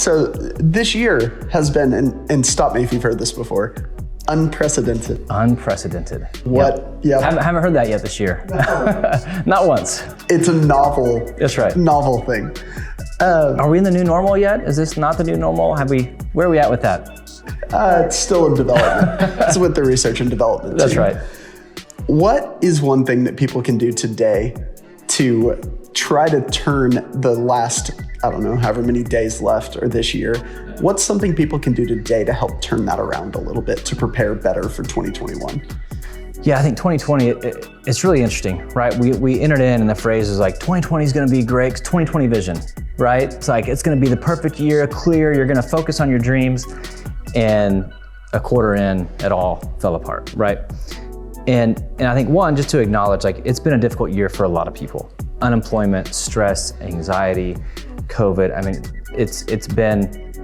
So this year has been, and stop me if you've heard this before, unprecedented. Unprecedented. What? Yep. Haven't heard that yet this year. Not once. It's a novel. That's right. Novel thing. Are we in the new normal yet? Is this not the new normal? Where are we at with that? It's still in development. It's with the research and development. That's right. What is one thing that people can do today to try to turn the last, I don't know, however many days left or this year? What's something people can do today to help turn that around a little bit to prepare better for 2021? Yeah, I think 2020, it's really interesting, right? We entered in and the phrase is like, 2020 is gonna be great, 2020 vision, right? It's like, it's gonna be the perfect year, clear, you're gonna focus on your dreams. And a quarter in, it all fell apart, right? And I think one, just to acknowledge, like, it's been a difficult year for a lot of people. Unemployment, stress, anxiety, COVID. I mean, it's been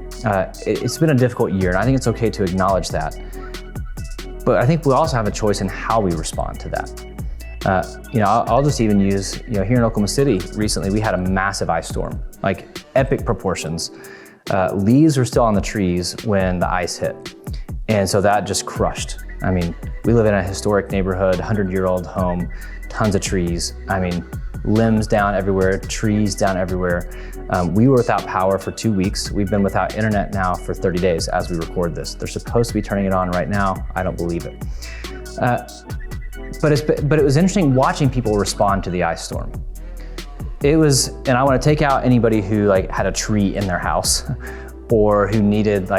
a difficult year, and I think it's okay to acknowledge that. But I think we also have a choice in how we respond to that. I'll just even use, here in Oklahoma City recently, we had a massive ice storm, like epic proportions. Leaves were still on the trees when the ice hit. And so that just crushed. I mean, we live in a historic neighborhood, 100-year-old home, tons of trees. I mean, limbs down everywhere, trees down everywhere. We were without power for 2 weeks. We've been without internet now for 30 days as we record this. They're supposed to be turning it on right now. I don't believe it. But it was interesting watching people respond to the ice storm. And I want to take out anybody who had a tree in their house or who needed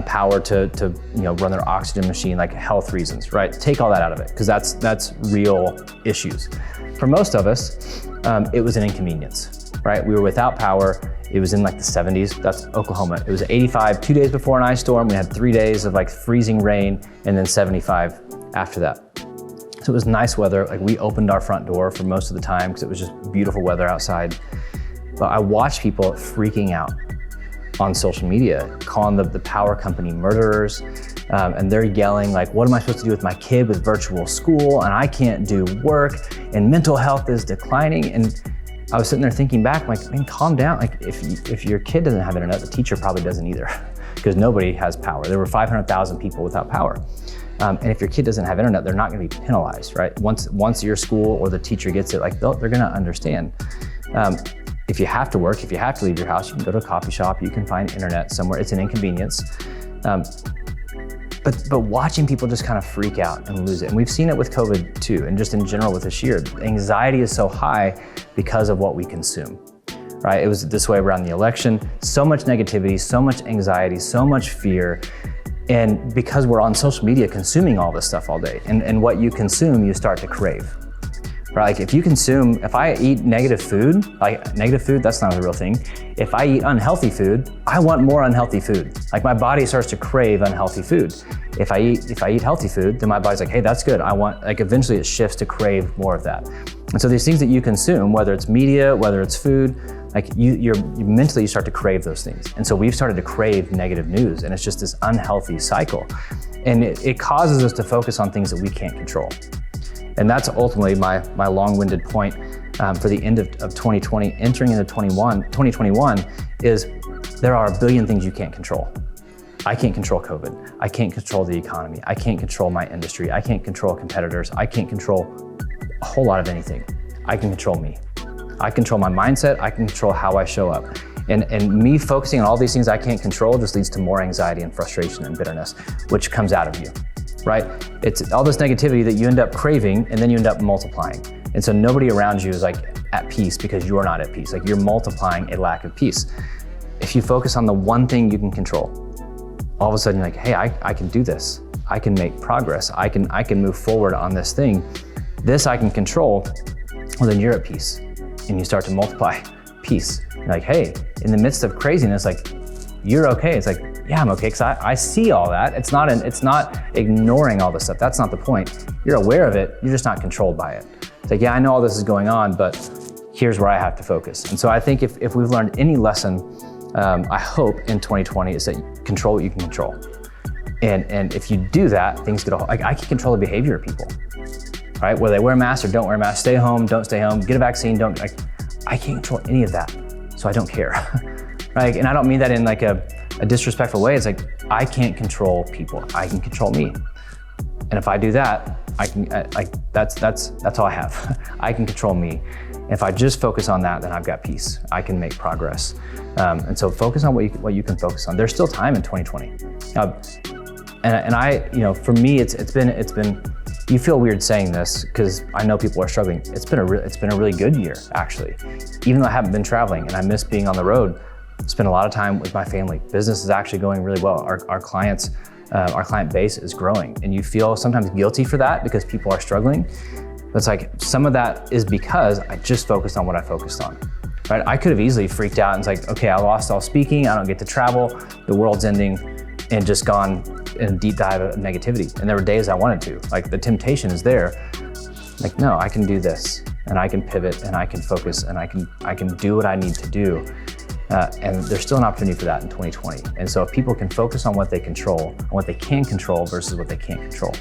power to run their oxygen machine, health reasons, right? Take all that out of it, because that's real issues. For most of us, it was an inconvenience, right? We were without power. It was in the 70s. That's Oklahoma. It was 85 2 days before an ice storm. We had 3 days of freezing rain, and then 75 after that. So it was nice weather. We opened our front door for most of the time because it was just beautiful weather outside. But I watched people freaking out on social media, calling the power company murderers. And they're yelling what am I supposed to do with my kid with virtual school? And I can't do work, and mental health is declining. And I was sitting there thinking back, man, calm down. If your kid doesn't have internet, the teacher probably doesn't either, because nobody has power. There were 500,000 people without power. And if your kid doesn't have internet, they're not gonna be penalized, right? Once your school or the teacher gets it, they're gonna understand. If you have to work, if you have to leave your house, you can go to a coffee shop, you can find internet somewhere. It's an inconvenience. But watching people just kind of freak out and lose it. And we've seen it with COVID too, and just in general with this year. Anxiety is so high because of what we consume, right? It was this way around the election. So much negativity, so much anxiety, so much fear. And because we're on social media consuming all this stuff all day, and what you consume, you start to crave. Right? If I eat negative food, that's not a real thing. If I eat unhealthy food, I want more unhealthy food. My body starts to crave unhealthy food. If I eat healthy food, then my body's hey, that's good. I want, eventually it shifts to crave more of that. And so these things that you consume, whether it's media, whether it's food, you mentally start to crave those things. And so we've started to crave negative news, and it's just this unhealthy cycle. And it causes us to focus on things that we can't control. And that's ultimately my long-winded point for the end of 2020, entering into 2021, is there are a billion things you can't control. I can't control COVID. I can't control the economy. I can't control my industry. I can't control competitors. I can't control a whole lot of anything. I can control me. I control my mindset. I can control how I show up. And me focusing on all these things I can't control just leads to more anxiety and frustration and bitterness, which comes out of you. Right? It's all this negativity that you end up craving, and then you end up multiplying. And so nobody around you is at peace because you're not at peace. You're multiplying a lack of peace. If you focus on the one thing you can control, all of a sudden you're hey, I can do this. I can make progress. I can move forward on this thing. This I can control. Well, then you're at peace, and you start to multiply peace. You're hey, in the midst of craziness, you're okay. It's yeah, I'm okay, because I see all that. It's not ignoring all this stuff. That's not the point. You're aware of it, you're just not controlled by it. It's yeah, I know all this is going on, but here's where I have to focus. And so I think if we've learned any lesson, I hope in 2020, is that you control what you can control. And if you do that, things get I can control the behavior of people, right? Whether they wear masks or don't wear masks, stay home, don't stay home, get a vaccine, don't. I can't control any of that, so I don't care. right? And I don't mean that in like a disrespectful way. It's like, I can't control people. I can control me. And if I do that, that's all I have. I can control me. If I just focus on that, then I've got peace. I can make progress. And so focus on what you can focus on. There's still time in 2020. And I, for me, it's been. You feel weird saying this because I know people are struggling. It's been a really good year, actually. Even though I haven't been traveling and I miss being on the road, spend a lot of time with my family. Business is actually going really well. Our clients, our client base is growing, and you feel sometimes guilty for that because people are struggling. But it's like some of that is because I just focused on what I focused on. Right? I could have easily freaked out and it's like, okay, I lost all speaking. I don't get to travel. The world's ending, and just gone in a deep dive of negativity. And there were days I wanted to. Like the temptation is there. Like, no, I can do this, and I can pivot, and I can focus, and I can do what I need to do. And there's still an opportunity for that in 2020. And so if people can focus on what they control, and what they can control versus what they can't control,